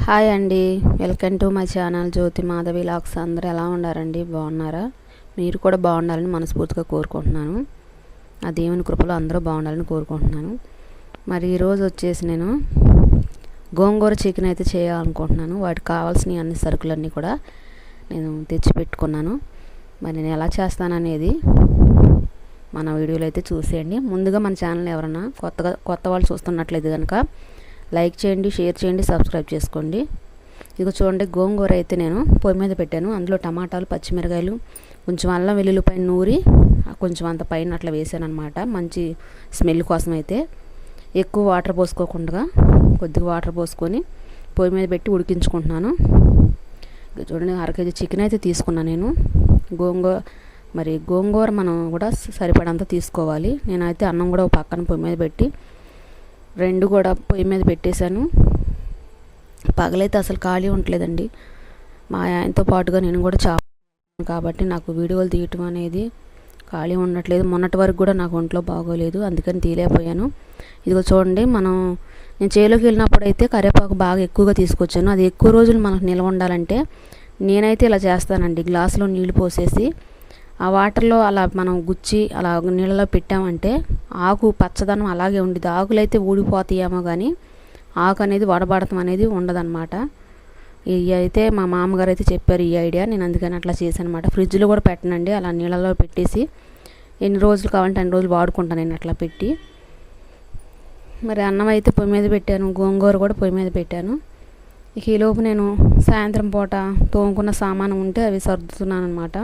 Hi అండి, welcome to my channel జ్యోతి మాధవి లాక్స్. అందరూ ఎలా ఉన్నారండి? బాగున్నారా? మీరు కూడా బాగుండాలని మనస్ఫూర్తిగా కోరుకుంటున్నాను. ఆ దేవుని కృపలో అందరూ బాగుండాలని కోరుకుంటున్నాను. మరి ఈరోజు వచ్చేసి నేను గోంగూర చికెన్ అయితే చేయాలనుకుంటున్నాను. వాటికి కావాల్సిన అన్ని సరుకులన్నీ కూడా నేను తెచ్చి పెట్టుకున్నాను. మరి నేను ఎలా చేస్తాననేది మన వీడియోలో అయితే చూసేయండి. ముందుగా మన ఛానల్ ఎవరైనా కొత్త వాళ్ళు చూస్తున్నట్లయితే కనుక లైక్ చేయండి, షేర్ చేయండి, సబ్స్క్రైబ్ చేసుకోండి. ఇదిగో చూడండి, గోంగూర అయితే నేను పొయ్యి మీద పెట్టాను. అందులో టమాటాలు, పచ్చిమిరకాయలు, కొంచెం అల్లం వెల్లుల్లిపాయ నూరి కొంచెం అంత పైన అట్లా వేసాను అనమాట. మంచి స్మెల్ కోసం అయితే ఎక్కువ వాటర్ పోసుకోకుండా కొద్దిగా వాటర్ పోసుకొని పొయ్యి మీద పెట్టి ఉడికించుకుంటున్నాను. చూడండి, 1/2 కేజీ చికెన్ అయితే తీసుకున్నాను నేను. గోంగూర మనం కూడా సరిపడంత తీసుకోవాలి. నేనైతే అన్నం కూడా ఒక పక్కన పొయ్యి మీద పెట్టి రెండు కూడా పొయ్యి మీద పెట్టేశాను. పగలైతే అసలు ఖాళీ ఉండలేదండి. మా ఆయనతో పాటుగా నేను కూడా కాబట్టి నాకు వీడియోలు తీయటం అనేది ఖాళీ ఉండట్లేదు. మొన్నటి వరకు కూడా నాకు ఒంట్లో బాగోలేదు, అందుకని తీయలేకపోయాను. ఇదిగో చూడండి, నేను చేలోకి వెళ్ళినప్పుడు అయితే కరివేపాకు బాగా ఎక్కువగా తీసుకొచ్చాను. అది ఎక్కువ రోజులు మనకు నిల్వ ఉండాలంటే నేనైతే ఇలా చేస్తానండి. గ్లాసులో నీళ్లు పోసేసి ఆ వాటర్లో అలా మనం గుచ్చి అలా నీళ్ళలో పెట్టామంటే ఆకు పచ్చదనం అలాగే ఉండేది. ఆకులు అయితే ఊడిపోతాయేమో కానీ ఆకు అనేది వడబడటం అనేది ఉండదన్నమాట. ఇవి అయితే మా మామగారు అయితే చెప్పారు ఈ ఐడియా. నేను అందుకని అట్లా చేశాను అనమాట. ఫ్రిడ్జ్లో కూడా పెట్టనండి, అలా నీళ్ళలో పెట్టేసి ఎన్ని రోజులు కావాలంటే అన్ని రోజులు వాడుకుంటాను నేను అట్లా పెట్టి. మరి అన్నం అయితే పొయ్యి మీద పెట్టాను, గోంగూర కూడా పొయ్యి మీద పెట్టాను. ఇక ఈలోపు నేను సాయంత్రం పూట తోముకున్న సామాను ఉంటే అవి సర్దుతున్నాను అనమాట.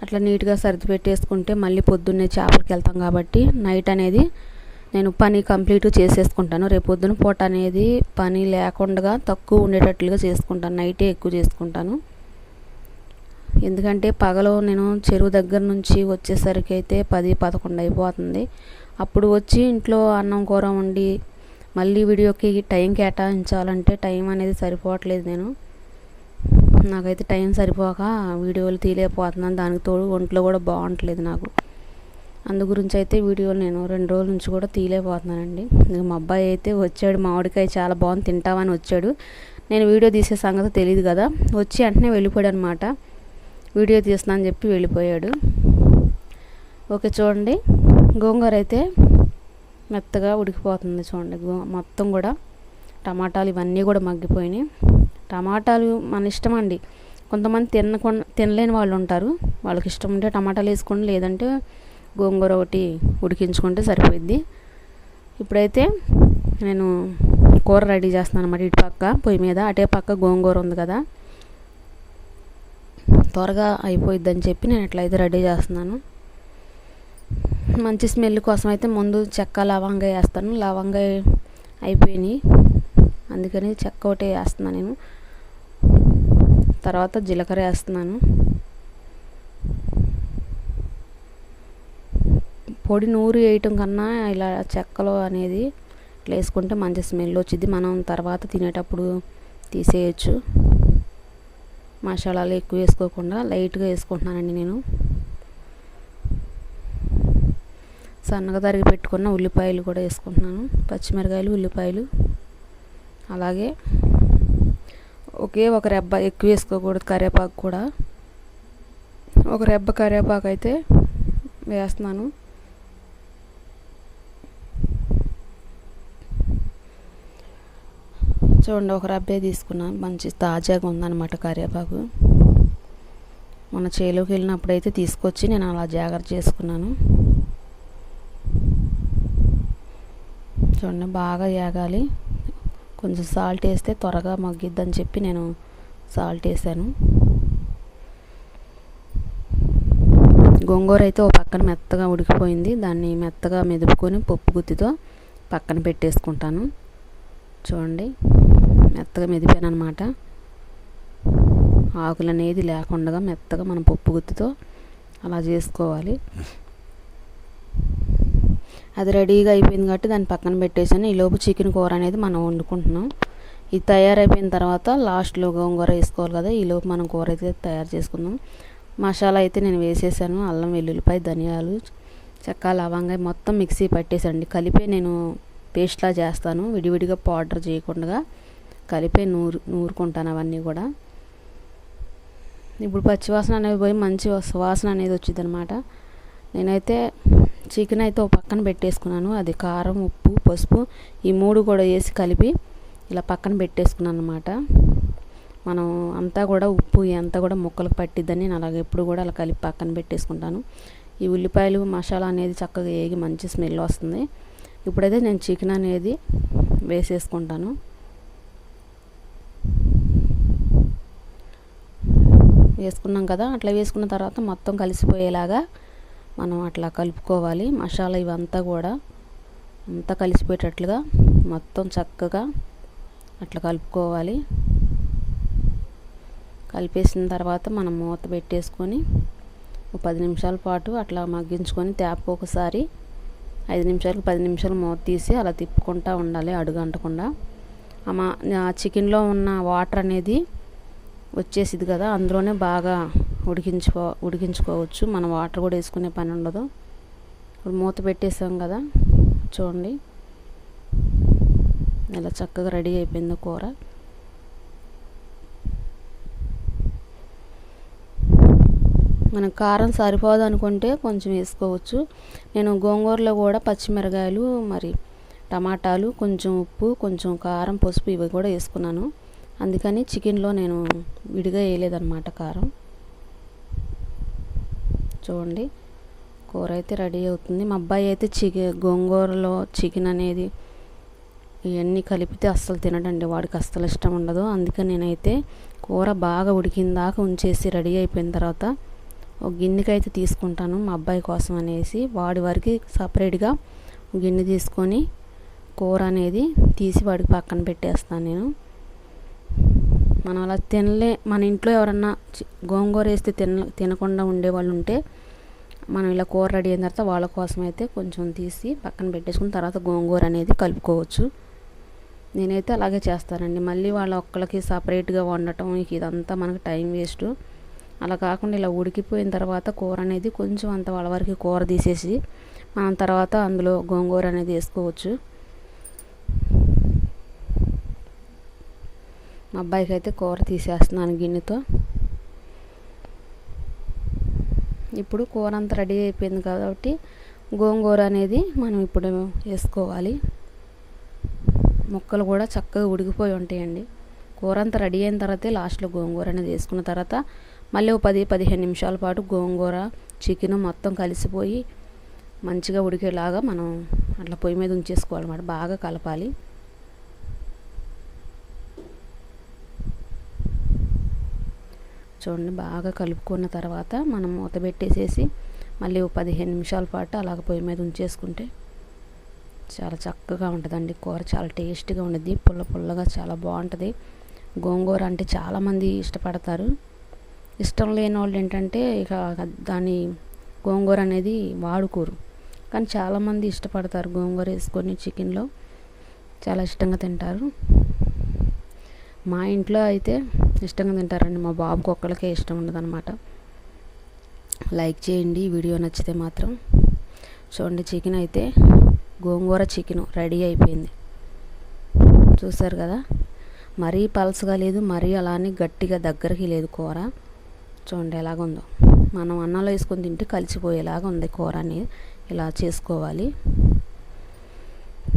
అట్లా నీట్గా సర్ది పెట్టేసుకుంటే మళ్ళీ పొద్దున్నే చేపలకి వెళ్తాం కాబట్టి నైట్ అనేది నేను పని కంప్లీట్ చేసేసుకుంటాను. రేపు పొద్దున పూట అనేది పని లేకుండా తక్కువ ఉండేటట్లుగా చేసుకుంటాను. నైటే ఎక్కువ చేసుకుంటాను. ఎందుకంటే పగలు నేను చెరువు దగ్గర నుంచి వచ్చేసరికి అయితే 10-11 అయిపోతుంది. అప్పుడు వచ్చి ఇంట్లో అన్నం కూర వండి మళ్ళీ వీడియోకి టైం కేటాయించాలంటే టైం అనేది సరిపోవట్లేదు. నాకైతే టైం సరిపోక వీడియోలు తీయలేకపోతున్నాను. దానికి తోడు ఒంట్లో కూడా బాగుంటలేదు నాకు. అందు గురించి అయితే వీడియోలు నేను 2 రోజుల నుంచి కూడా తీయలేకపోతున్నానండి. మా అబ్బాయి అయితే వచ్చాడు, మామిడికాయ చాలా బాగుంది తింటామని వచ్చాడు. నేను వీడియో తీసే సంగతి తెలియదు కదా, వచ్చి వెంటనే వెళ్ళిపోయాడు అనమాట. వీడియో తీస్తున్నాను చెప్పి వెళ్ళిపోయాడు. ఓకే, చూడండి, గోంగూర అయితే మెత్తగా ఉడికిపోతుంది. చూడండి, మొత్తం కూడా టమాటాలు ఇవన్నీ కూడా మగ్గిపోయినాయి. టమాటాలు మన ఇష్టం అండి. కొంతమంది తినలేని వాళ్ళు ఉంటారు. వాళ్ళకి ఇష్టం ఉంటే టమాటాలు వేసుకోండి, లేదంటే గోంగూర ఒకటి ఉడికించుకుంటే సరిపోద్ది. ఇప్పుడైతే నేను కూర రెడీ చేస్తున్నాను అన్నమాట. ఇటు పక్క పొయ్యి మీద, అటే పక్క గోంగూర ఉంది కదా, త్వరగా అయిపోయిద్దని చెప్పి నేను ఎట్లయితే రెడీ చేస్తున్నాను. మంచి స్మెల్ కోసం అయితే ముందు చెక్క లవంగాయ వేస్తాను. లవంగాయ అయిపోయినాయి, అందుకని చెక్క ఒకటి వేస్తున్నాను నేను. తర్వాత జీలకర్ర వేస్తున్నాను. పొడి నూరి వేయటం కన్నా ఇలా చెక్కలో అనేది ఇట్లా వేసుకుంటే మంచి స్మెల్ వచ్చింది. మనం తర్వాత తినేటప్పుడు తీసేయచ్చు. మసాలాలు ఎక్కువ వేసుకోకుండా లైట్గా వేసుకుంటున్నానండి నేను. సన్నగా తరిగి పెట్టుకున్న ఉల్లిపాయలు కూడా వేసుకుంటున్నాను. పచ్చిమిరకాయలు, ఉల్లిపాయలు, అలాగే ఒక రెబ్బ ఎక్కువ వేసుకోకూడదు. కరివేపాకు కూడా ఒక రెబ్బ కరివేపాకు అయితే వేస్తున్నాను. చూడండి, ఒక రెబ్బే తీసుకున్నాను. మంచి తాజాగా ఉందన్నమాట కరివేపాకు. మన చేలోకి వెళ్ళినప్పుడు అయితే తీసుకొచ్చి నేను అలా జాగ్రత్త చేసుకున్నాను. చూడండి, బాగా వేగాలి. కొంచెం సాల్ట్ వేస్తే త్వరగా మగ్గిద్దని చెప్పి నేను సాల్ట్ వేసాను. గోంగూర అయితే ఒక పక్కన మెత్తగా ఉడికిపోయింది. దాన్ని మెత్తగా మెదుపుకొని పప్పు గుత్తితో పక్కన పెట్టేసుకుంటాను. చూడండి, మెత్తగా మెదిపాను అనమాట. ఆకులు అనేది లేకుండా మెత్తగా మనం పప్పు గుత్తితో అలా చేసుకోవాలి. అది రెడీగా అయిపోయింది కాబట్టి దాన్ని పక్కన పెట్టేసాను. ఈలోపు చికెన్ కూర అనేది మనం వండుకుంటున్నాం. ఇది తయారైపోయిన తర్వాత లాస్ట్లో గోంగూర వేసుకోవాలి కదా, ఈలోపు మనం కూర అయితే తయారు చేసుకుందాం. మసాలా అయితే నేను వేసేసాను. అల్లం వెల్లుల్లిపాయ, ధనియాలు, చెక్క, లవంగాయ మొత్తం మిక్సీ పట్టేసండి. కలిపే నేను పేస్ట్లా చేస్తాను, విడివిడిగా పౌడర్ చేయకుండా కలిపే నూరుకుంటాను అవన్నీ కూడా. ఇప్పుడు పచ్చివాసన అనేది పోయి మంచి వాసన అనేది వచ్చింది అనమాట. నేనైతే చికెన్ అయితే ఒక పక్కన పెట్టేసుకున్నాను. అది కారం, ఉప్పు, పసుపు ఈ 3 కూడా వేసి కలిపి ఇలా పక్కన పెట్టేసుకున్నాను అనమాట. మనం అంతా కూడా ఉప్పు అంతా కూడా ముక్కలకు పట్టిద్దని నేను అలాగే ఎప్పుడు కూడా అలా కలిపి పక్కన పెట్టేసుకుంటాను. ఈ ఉల్లిపాయలు మసాలా అనేది చక్కగా వేగి మంచి స్మెల్ వస్తుంది. ఇప్పుడైతే నేను చికెన్ అనేది వేసేసుకుంటాను. వేసుకున్నాం కదా, అట్లా వేసుకున్న తర్వాత మొత్తం కలిసిపోయేలాగా మనం అట్లా కలుపుకోవాలి. మసాలా ఇవంతా కూడా అంతా కలిసిపోయేటట్లుగా మొత్తం చక్కగా అట్లా కలుపుకోవాలి. కలిపేసిన తర్వాత మనం మూత పెట్టేసుకొని ఒక 10 నిమిషాల పాటు అట్లా మగ్గించుకొని తేపకు ఒకసారి 5 నిమిషాలకు 10 నిమిషాలు మూత తీసి అలా తిప్పుకుంటూ ఉండాలి అడుగు అంటకుండా. ఆ చికెన్లో ఉన్న వాటర్ అనేది వచ్చేసిది కదా, అందులోనే బాగా ఉడికించుకోవచ్చు. మనం వాటర్ కూడా వేసుకునే పని ఉండదు. ఇప్పుడు మూత పెట్టేసాం కదా, చూడండి ఇలా చక్కగా రెడీ అయిపోయింది కూర. మనం కారం సరిపోదు అనుకుంటే కొంచెం వేసుకోవచ్చు. నేను గోంగూరలో కూడా పచ్చిమిరకాయలు, మరి టమాటాలు, కొంచెం ఉప్పు, కొంచెం కారం, పసుపు ఇవి కూడా వేసుకున్నాను. అందుకని చికెన్లో నేను విడిగా వేయలేదన్నమాట కారం. చూడండి కూర అయితే రెడీ అవుతుంది. మా అబ్బాయి అయితే గోంగూరలో చికెన్ అనేది ఇవన్నీ కలిపితే అస్సలు తినడండి, వాడికి అస్సలు ఇష్టం ఉండదు. అందుకని నేనైతే కూర బాగా ఉడికిందాకా ఉంచేసి రెడీ అయిపోయిన తర్వాత ఒక గిన్నెకి అయితే తీసుకుంటాను మా అబ్బాయి కోసం అనేసి. వాడి వరకు సపరేట్గా గిన్నె తీసుకొని కూర అనేది తీసి వాడికి పక్కన పెట్టేస్తాను నేను. మనం అలా మన ఇంట్లో ఎవరన్నా గోంగూర వేస్తే తినకుండా ఉండేవాళ్ళు ఉంటే మనం ఇలా కూర రెడీ అయిన తర్వాత వాళ్ళ కోసం అయితే కొంచెం తీసి పక్కన పెట్టేసుకుని తర్వాత గోంగూర అనేది కలుపుకోవచ్చు. నేనైతే అలాగే చేస్తానండి. మళ్ళీ వాళ్ళ ఒక్కళ్ళకి సపరేట్గా వండటం ఇదంతా మనకు టైం వేస్ట్. అలా కాకుండా ఇలా ఉడికిపోయిన తర్వాత కూర అనేది కొంచెం అంత వాళ్ళ వరకు కూర తీసేసి మనం తర్వాత అందులో గోంగూర అనేది వేసుకోవచ్చు. మా అబ్బాయికి అయితే కూర తీసేస్తున్నాను గిన్నెతో. ఇప్పుడు కూర అంతా రెడీ అయిపోయింది కాబట్టి గోంగూర అనేది మనం ఇప్పుడు వేసుకోవాలి. ముక్కలు కూడా చక్కగా ఉడికిపోయి ఉంటాయండి. కూర అంతా రెడీ అయిన తర్వాతే లాస్ట్లో గోంగూర అనేది వేసుకున్న తర్వాత మళ్ళీ ఒక 10-15 నిమిషాల పాటు గోంగూర చికెన్ మొత్తం కలిసిపోయి మంచిగా ఉడికేలాగా మనం అట్లా పొయ్యి మీద ఉంచేసుకోవాలన్నమాట. బాగా కలపాలి. చూడండి బాగా కలుపుకున్న తర్వాత మనం మూత పెట్టేసేసి మళ్ళీ ఒక 15 నిమిషాల పాటు అలాగ పొయ్యి మీద ఉంచేసుకుంటే చాలా చక్కగా ఉంటుందండి. కూర చాలా టేస్ట్గా ఉంటుంది, పుల్ల పుల్లగా చాలా బాగుంటుంది. గోంగూర అంటే చాలామంది ఇష్టపడతారు. ఇష్టం లేని వాళ్ళు ఏంటంటే ఇక దాని గోంగూర అనేది వాడుకోరు, కానీ చాలామంది ఇష్టపడతారు. గోంగూర వేసుకొని చికెన్లో చాలా ఇష్టంగా తింటారు. మా ఇంట్లో అయితే ఇష్టంగా తింటారండి. మా బాబుకి ఒక్కళ్ళకే ఇష్టం ఉండదు అనమాట. లైక్ చేయండి వీడియో నచ్చితే మాత్రం. చూడండి చికెన్ అయితే గోంగూర చికెన్ రెడీ అయిపోయింది. చూసారు కదా, మరీ పలసగా లేదు, మరీ అలానే గట్టిగా దగ్గరికి లేదు కూర. చూడండి ఎలాగుందో. మనం అన్నంలో వేసుకొని తింటే కలిసిపోయేలాగా ఉంది కూర అనేది. ఇలా చేసుకోవాలి.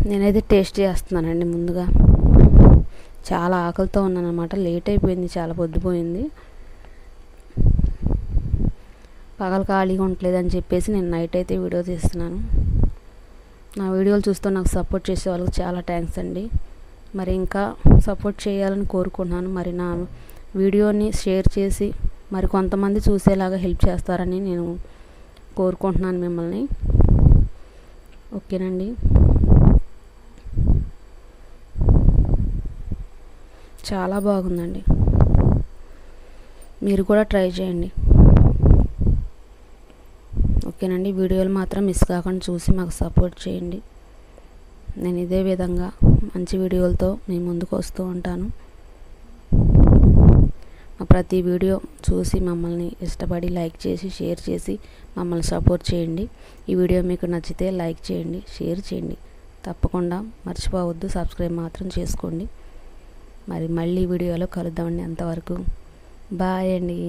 నేనైతే టేస్ట్ చేస్తున్నానండి ముందుగా. చాలా ఆకలితో ఉన్నాను అనమాట. లేట్ అయిపోయింది, చాలా పొద్దుపోయింది. పగలు ఖాళీగా ఉండలేదని చెప్పేసి నేను నైట్ అయితే వీడియో తీస్తున్నాను. నా వీడియోలు చూస్తూ నాకు సపోర్ట్ చేసే వాళ్ళకి చాలా థ్యాంక్స్ అండి. మరి ఇంకా సపోర్ట్ చేయాలని కోరుకుంటున్నాను. మరి నా వీడియోని షేర్ చేసి మరి కొంతమంది చూసేలాగా హెల్ప్ చేస్తారని నేను కోరుకుంటున్నాను మిమ్మల్ని. ఓకేనండి. చాలా బాగుందండి, మీరు కూడా ట్రై చేయండి. ఓకేనండి. వీడియోలు మాత్రం మిస్ కాకుండా చూసి మాకు సపోర్ట్ చేయండి. నేను ఇదే విధంగా మంచి వీడియోలతో మీ ముందుకు వస్తూ ఉంటాను. ప్రతి వీడియో చూసి మమ్మల్ని ఇష్టపడి లైక్ చేసి షేర్ చేసి మమ్మల్ని సపోర్ట్ చేయండి. ఈ వీడియో మీకు నచ్చితే లైక్ చేయండి, షేర్ చేయండి. తప్పకుండా మర్చిపోవద్దు, సబ్స్క్రైబ్ మాత్రం చేసుకోండి. మరి మళ్ళీ వీడియోలో కలుద్దామండి. అంతవరకు బాయ్ అండి.